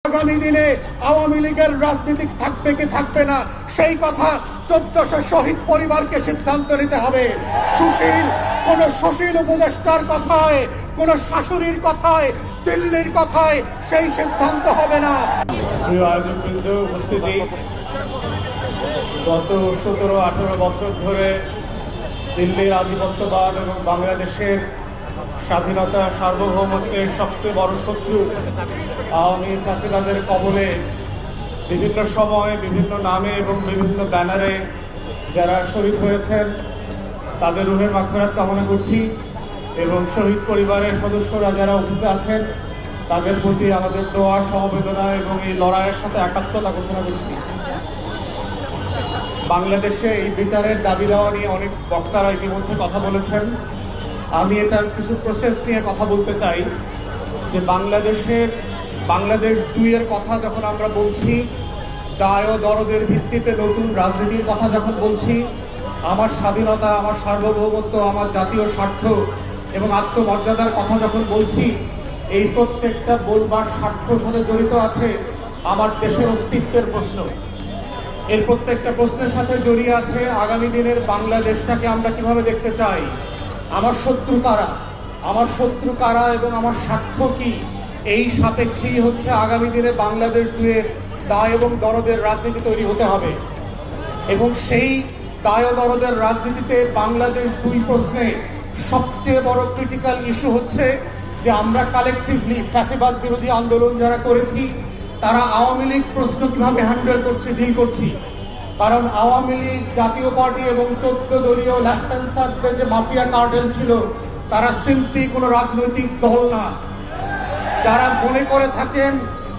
আগামী দিনে আওয়ামী লীগের রাজনীতি থাকবে কি থাকবে না সেই কথা 1400 শহীদ পরিবারকে সিদ্ধান্ত নিতে হবে। কোন সুশীল উপদেষ্টার কথায়, কোন শাশুড়ির কথায়, দিল্লির কথায় সেই সিদ্ধান্ত হবে না। প্রিয় আয়োজকবৃন্দ, উপস্থিতি, গত 17-18 বছর ধরে দিল্লির আধিপত্যবাদ এবং বাংলাদেশের স্বাধীনতা সার্বভৌমত্বের সবচেয়ে বড় শত্রু আওয়ামী ফ্যাসিবাদের কবলে বিভিন্ন সময়ে বিভিন্ন নামে এবং বিভিন্ন ব্যানারে যারা শহীদ হয়েছেন তাদের রুহের মাগফিরাত কামনা করছি এবং শহীদ পরিবারের সদস্যরা যারা উপস্থিত আছেন তাদের প্রতি আমাদের দোয়া, সমবেদনা এবং এই লড়াইয়ের সাথে একাত্মতা ঘোষণা করছি। বাংলাদেশে এই বিচারের দাবি দেওয়া নিয়ে অনেক বক্তারা ইতিমধ্যে কথা বলেছেন। আমি এটার কিছু প্রসেস নিয়ে কথা বলতে চাই যে বাংলাদেশ 2-এর কথা যখন আমরা বলছি, দায় ও দরদের ভিত্তিতে নতুন রাজনীতির কথা যখন বলছি, আমার স্বাধীনতা, আমার সার্বভৌমত্ব, আমার জাতীয় স্বার্থ এবং আত্মমর্যাদার কথা যখন বলছি, এই প্রত্যেকটা বলবার স্বার্থর সাথে জড়িত আছে আমার দেশের অস্তিত্বের প্রশ্ন। এর প্রত্যেকটা প্রশ্নের সাথে জড়িয়ে আছে আগামী দিনের বাংলাদেশটাকে আমরা কিভাবে দেখতে চাই, আমার শত্রু কারা এবং আমার স্বার্থ কি। এই সাপেক্ষেই হচ্ছে আগামী দিনে বাংলাদেশ 2-এর দায় এবং দরদের রাজনীতি তৈরি হতে হবে এবং সেই দায় ও দরদের রাজনীতিতে বাংলাদেশ 2 প্রশ্নে সবচেয়ে বড় ক্রিটিক্যাল ইস্যু হচ্ছে যে আমরা কালেকটিভলি ফ্যাসিবাদ বিরোধী আন্দোলন যারা করেছি তারা আওয়ামী লীগ প্রশ্ন কিভাবে হ্যান্ডেল করছি, ডিল করছি। কারণ আওয়ামী লীগ, জাতীয় পার্টি এবং 14 দলীয় ল্যাসপেন্সারদের যে মাফিয়া কার্টেল ছিল তারা সিম্পলি কোনো রাজনৈতিক দল না। যারা মনে করে থাকেন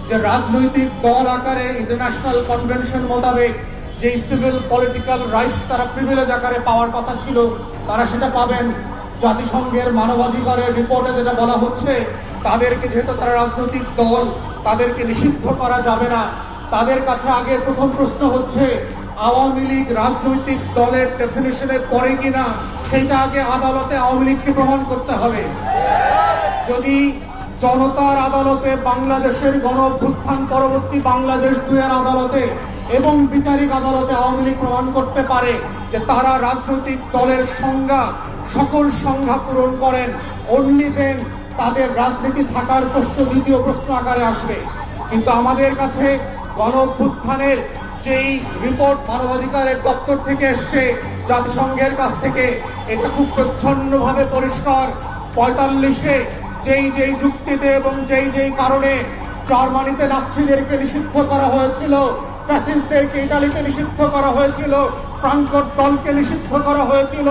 যে রাজনৈতিক দল আকারে ইন্টারন্যাশনাল কনভেনশন মোতাবেক যেই সিভিল পলিটিক্যাল রাইটস তারা প্রিভিলেজ আকারে পাওয়ার কথা ছিল তারা সেটা পাবেন। জাতিসংঘের মানবাধিকারের রিপোর্টে যেটা বলা হচ্ছে, তাদেরকে যেহেতু তারা রাজনৈতিক দল, তাদেরকে নিষিদ্ধ করা যাবে না। তাদের কাছে আগের প্রথম প্রশ্ন হচ্ছে আওয়ামী লীগ রাজনৈতিক দলের ডেফিনিশনে পড়ে কিনা সেটা আগে আদালতে আওয়ামী লীগকে প্রমাণ করতে হবে। যদি জনতার আদালতে, বাংলাদেশের গণ অভ্যুত্থান পরবর্তী বাংলাদেশ 2-এর আদালতে এবং বিচারিক আদালতে আওয়ামী লীগ প্রমাণ করতে পারে যে তারা রাজনৈতিক দলের সংজ্ঞা, সকল সংজ্ঞা পূরণ করেন, অনলি দেন তাদের রাজনীতি থাকার প্রশ্ন দ্বিতীয় প্রশ্ন আকারে আসবে। কিন্তু আমাদের কাছে গণ অভ্যুত্থানের যেই রিপোর্ট মানবাধিকারের দপ্তর থেকে এসছে, জাতিসংঘের কাছ থেকে, এটা খুব প্রচ্ছন্নভাবে পরিষ্কার। 45-এ যেই যুক্তিতে এবং যেই কারণে জার্মানিতে নাৎসিদেরকে নিষিদ্ধ করা হয়েছিল, ফ্যাসিস্টদেরকে ইটালিতে নিষিদ্ধ করা হয়েছিল, ফ্রাঙ্কোর দলকে নিষিদ্ধ করা হয়েছিল,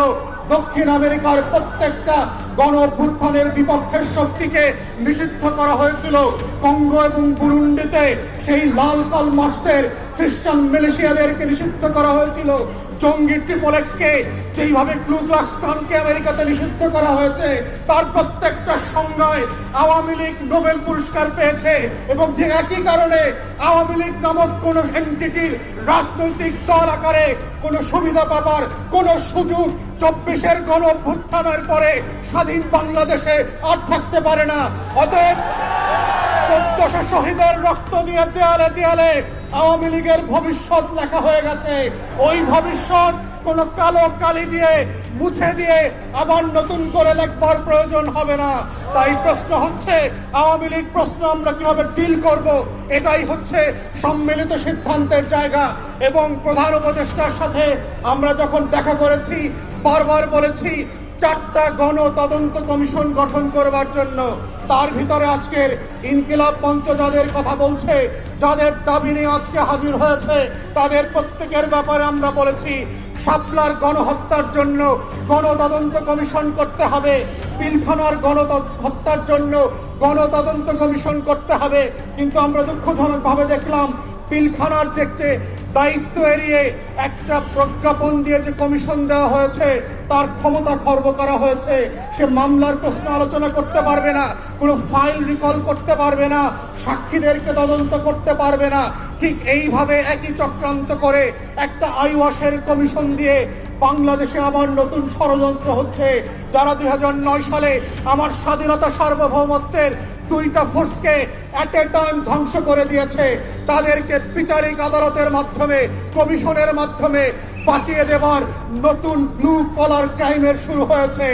দক্ষিণ আমেরিকার প্রত্যেকটা গণ অভ্যুত্থানের বিপক্ষের শক্তিকে নিষিদ্ধ করা হয়েছিল, কঙ্গো এবং বুরুন্ডিতে সেই লাল কলমার্সের খ্রিস্টান মিলিশিয়াদেরকে নিষিদ্ধ করা হয়েছিল, জঙ্গি ট্রিপলেক্সকে যেইভাবে ক্লু ক্লাক্স ক্লানকে আমেরিকাতে নিষিদ্ধ করা হয়েছে, তার প্রত্যেকটা সংজ্ঞায় আওয়ামী লীগ নোবেল পুরস্কার পেয়েছে। এবং ঠিক একই কারণে আওয়ামী লীগ নামক কোন এন্টিটির রাজনৈতিক দল আকারে কোন সুবিধা পাবার কোন সুযোগ 24-এর গণ অভ্যুত্থানের পরে স্বাধীন বাংলাদেশে আর থাকতে পারে না। অতএব 1400 শহীদের রক্ত দিয়ে দেয়ালে দেয়ালে আওয়ামী লীগের ভবিষ্যৎ লেখা হয়ে গেছে। ওই ভবিষ্যৎ কোন কালো কালি দিয়ে মুছে দিয়ে আবার নতুন করে লেখবার প্রয়োজন হবে না। তাই প্রশ্ন হচ্ছে আওয়ামী লীগ প্রশ্ন আমরা কিভাবে ডিল করব, এটাই হচ্ছে সম্মিলিত সিদ্ধান্তের জায়গা। এবং প্রধান উপদেষ্টার সাথে আমরা যখন দেখা করেছি বারবার বলেছি 4টা গণ তদন্ত কমিশন গঠন করবার জন্য। তার ভিতরে আজকের ইনকিলাব মঞ্চ যাদের কথা বলছে, যাদের দাবি নিয়ে আজকে হাজির হয়েছে, তাদের প্রত্যেকের ব্যাপারে আমরা বলেছি শাপলার গণহত্যার জন্য গণতদন্ত কমিশন করতে হবে, পিলখানার গণহত্যার জন্য গণতদন্ত কমিশন করতে হবে। কিন্তু আমরা দুঃখজনকভাবে দেখলাম পিলখানার যে দায়িত্ব এড়িয়ে একটা প্রজ্ঞাপন দিয়ে যে কমিশন দেওয়া হয়েছে তার ক্ষমতা খর্ব করা হয়েছে। সে মামলার প্রশ্ন আলোচনা করতে পারবে না, কোনো ফাইল রিকল করতে পারবে না, সাক্ষীদেরকে তদন্ত করতে পারবে না। ঠিক এইভাবে একই চক্রান্ত করে একটা আইওয়াসের কমিশন দিয়ে বাংলাদেশে আবার নতুন ষড়যন্ত্র হচ্ছে। যারা 2009 সালে আমার স্বাধীনতা সার্বভৌমত্বের দুইটা ফোর্সকে এট এ টাইম ধ্বংস করে দিয়েছে, তাদেরকে বিচারিক আদালতের মাধ্যমে, কমিশনের মাধ্যমে বাঁচিয়ে দেবার নতুন ব্লু কলার ক্রাইমের শুরু হয়েছে।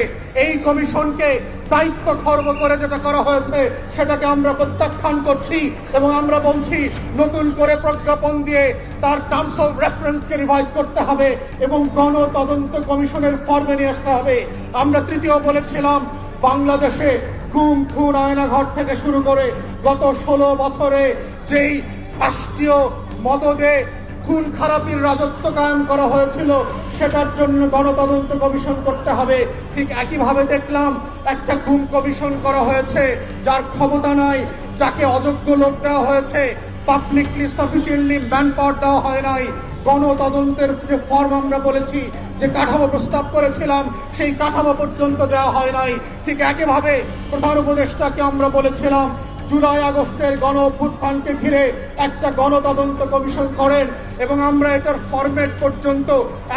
এই কমিশনকে দায়িত্ব খর্ব করে যেটা করা হয়েছে সেটাকে আমরা প্রত্যাখ্যান করছি এবং আমরা বলছি নতুন করে প্রজ্ঞাপন দিয়ে তার টার্মস অফ রেফারেন্সকে রিভাইজ করতে হবে এবং গণ তদন্ত কমিশনের ফর্মে নিয়ে আসতে হবে। আমরা তৃতীয় বলেছিলাম, বাংলাদেশে গুম খুন আয়নাঘর থেকে শুরু করে গত 16 বছরে যেই রাষ্ট্রীয় মদদে খুন খারাপির রাজত্ব কায়েম করা হয়েছিল সেটার জন্য গণতদন্ত কমিশন করতে হবে। ঠিক একইভাবে দেখলাম একটা গুম কমিশন করা হয়েছে যার ক্ষমতা নাই, যাকে অযোগ্য লোক দেওয়া হয়েছে, পাবলিকলি সাফিসিয়েন্টলি ম্যান পাওয়ার দেওয়া হয় নাই। গণতদন্তের যে ফর্ম আমরা বলেছি, যে কাঠামো প্রস্তাব করেছিলাম, সেই কাঠামো পর্যন্ত দেওয়া হয় নাই। ঠিক একইভাবে প্রধান উপদেষ্টাকে আমরা বলেছিলাম জুলাই আগস্টের গণ অভ্যুত্থানকে ঘিরে একটা গণতদন্ত কমিশন করেন এবং আমরা এটার ফরম্যাট পর্যন্ত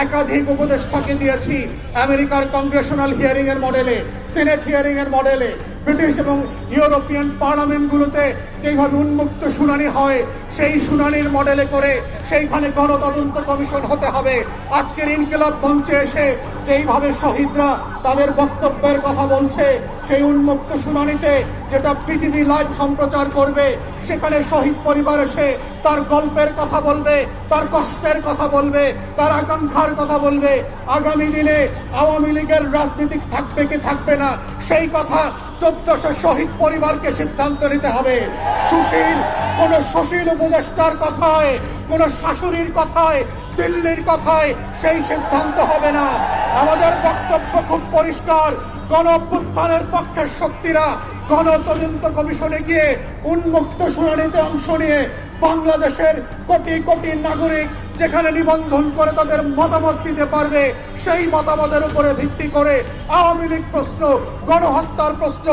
একাধিক উপদেষ্টাকে দিয়েছি। আমেরিকার কংগ্রেশনাল হিয়ারিং এর মডেলে, সিনেট হিয়ারিং এর মডেলে, ব্রিটিশ এবং ইউরোপিয়ান পার্লামেন্টগুলোতে যেইভাবে উন্মুক্ত শুনানি হয় সেই শুনানির মডেলে করে সেইখানে গণতদন্ত কমিশন হতে হবে। আজকের ইনকিলাব মঞ্চে এসে যেইভাবে শহীদরা তাদের বক্তব্যের কথা বলছে, সেই উন্মুক্ত শুনানিতে যেটা পৃথিবী লাইভ সম্প্রচার করবে, সেখানে শহীদ পরিবার এসে তার গল্পের কথা বলবে, তার কষ্টের কথা বলবে, তার আকাঙ্ক্ষার কথা বলবে। আগামী দিনে আওয়ামী লীগের রাজনীতি থাকবে কি থাকবে না সেই কথা 1400 শহীদ পরিবারকে সিদ্ধান্ত নিতে হবে। কোন সুশীল উপদেষ্টার কথায়, কোন শাশুড়ির কথায়, দিল্লির কথায় সেই সিদ্ধান্ত হবে না। আমাদের বক্তব্য খুব পরিষ্কার, গণ অভ্যুত্থানের পক্ষের শক্তিরা গণতদন্ত কমিশনে গিয়ে উন্মুক্ত শুনানিতে অংশ নিয়ে বাংলাদেশের কোটি কোটি নাগরিক যেখানে নিবন্ধন করে তাদের মতামত দিতে পারবে, সেই মতামতের উপরে ভিত্তি করে আওয়ামী লীগ প্রশ্ন, গণহত্যার প্রশ্ন,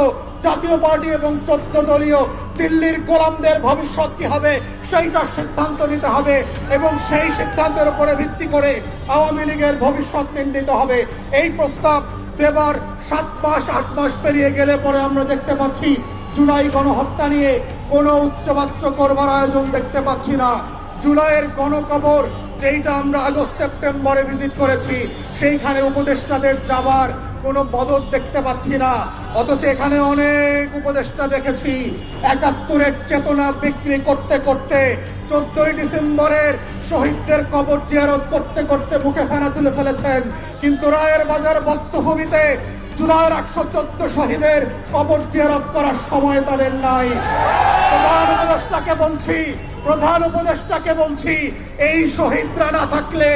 জাতীয় পার্টি এবং 14 দলীয় দিল্লির গোলামদের ভবিষ্যৎ কি হবে সেইটা সিদ্ধান্ত নিতে হবে এবং সেই সিদ্ধান্তের উপরে ভিত্তি করে আওয়ামী লীগের ভবিষ্যৎ নির্ণীত হবে। এই প্রস্তাব দেবার 7 মাস 8 মাস পেরিয়ে গেলে পরে আমরা দেখতে পাচ্ছি জুলাই গণহত্যা নিয়ে কোনো উচ্চবাচ্য করবার আয়োজন দেখতে পাচ্ছি না। জুলাইয়ের গণকবর যেইটা আমরা আগস্ট সেপ্টেম্বরে ভিজিট করেছি, সেইখানে উপদেষ্টাদের যাবার কোনো মদত দেখতে পাচ্ছি না। অথচ এখানে অনেক উপদেষ্টা দেখেছি 71-এর চেতনা বিক্রি করতে করতে 14ই ডিসেম্বরের শহীদদের কবর জিয়ারত করতে করতে মুখে ফেনা তুলে ফেলেছেন, কিন্তু রায়ের বাজার বধ্যভূমিতে জুলাইয়ের 114 শহীদের কবর জিয়ারত করার সময় তাদের নাই। প্রধান উপদেষ্টাকে বলছি এই শহীদরা না থাকলে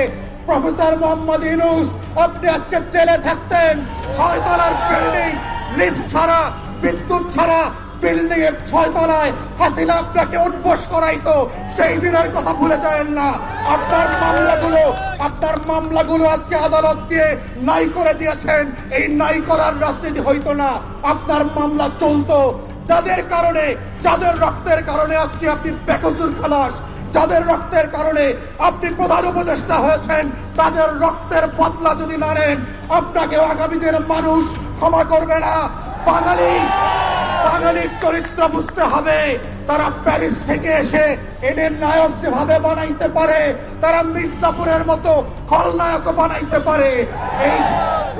প্রফেসর মোহাম্মদ ইউনূস আপনি আজকে জেলে থাকতেন। 6 তলার বিল্ডিং, লিফট ছাড়া, বিদ্যুৎ ছাড়া বিল্ডিং এর 6 তলায় হাসিনা আপনাকে উঠবোস করাইতো। সেই দিনের কথা ভুলে যাবেন না। আপনার মামলাগুলো আজকে আদালত দিয়ে নাই করে দিয়েছেন। এই নাই করার রাজনীতি হইতো না, আপনার মামলা চলতো। যাদের রক্তের কারণে আজকে আপনি বেকসুর খালাস, যাদের রক্তের কারণে আপনি প্রধান উপদেষ্টা হয়েছেন, তাদের রক্তের বদলা যদি না নেন আপনাকেও আগামী দিনের মানুষ ক্ষমা করবে না। বাঙালির চরিত্র বুঝতে হবে। তারা প্যারিস থেকে এসে এদের নায়ক যেভাবে বানাইতে পারে, তারা মির্জাফরের মতো খলনায়ক বানাইতে পারে। এই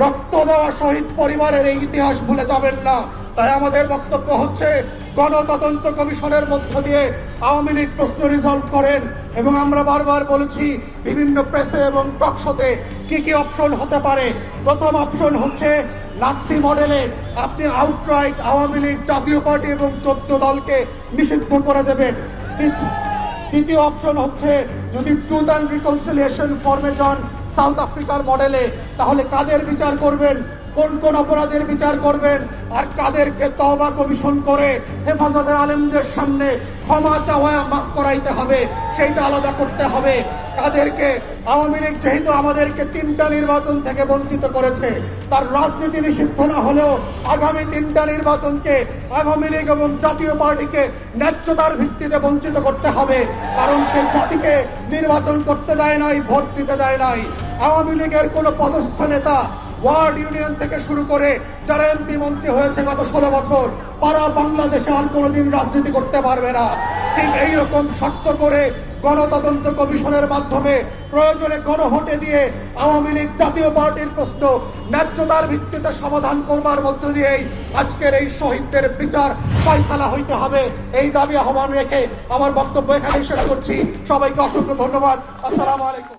রক্ত দেওয়া শহীদ পরিবারের এই ইতিহাস ভুলে যাবেন না। তাই আমাদের বক্তব্য হচ্ছে গণতদন্ত কমিশনের মধ্য দিয়ে আওয়ামী লীগ প্রশ্ন রিজলভ করেন। এবং আমরা বারবার বলেছি বিভিন্ন প্রেসে এবং টকশোতে কি কি অপশন হতে পারে। প্রথম অপশন হচ্ছে নাৎসি মডেলে আপনি আউটরাইট আওয়ামী লীগ, জাতীয় পার্টি এবং 14 দলকে নিষিদ্ধ করে দেবেন। দ্বিতীয় অপশন হচ্ছে যদি ট্রুথ অ্যান্ড রিকনসিলিয়েশন ফর্মে যান সাউথ আফ্রিকার মডেলে, তাহলে কাদের বিচার করবেন, কোন কোন অপরাধের বিচার করবেন, আর কাদেরকে তওবা কমিশন করে হেফাজতের আলেমদের সামনে ক্ষমা চাওয়া মাফ করাইতে হবে সেইটা আলাদা করতে হবে। কাদেরকে আওয়ামী লীগ যেহেতু আমাদেরকে 3টা নির্বাচন থেকে বঞ্চিত করেছে, তার রাজনীতি নিষিদ্ধ না হলেও আগামী 3টা নির্বাচনকে আওয়ামী লীগ এবং জাতীয় পার্টিকে ন্যায্যতার ভিত্তিতে বঞ্চিত করতে হবে। কারণ সে জাতিকে নির্বাচন করতে দেয় নাই, ভোট দিতে দেয় নাই। আওয়ামী লীগের কোনো পদস্থ নেতা ওয়ার্ড ইউনিয়ন থেকে শুরু করে যারা এমপি মন্ত্রী হয়েছে গত 16 বছর, তারা বাংলাদেশে আর কোনোদিন রাজনীতি করতে পারবে না। ঠিক এইরকম শর্ত করে গণতদন্ত কমিশনের মাধ্যমে প্রয়োজনে গণভোটে দিয়ে আওয়ামী লীগ জাতীয় পার্টির প্রশ্ন ন্যায্যতার ভিত্তিতে সমাধান করবার মধ্য দিয়েই আজকের এই শহীদদের বিচার ফয়সালা হইতে হবে, এই দাবি আহ্বান রেখে আমার বক্তব্য এখানেই শেষ করছি। সবাইকে অসংখ্য ধন্যবাদ। আসসালামু আলাইকুম।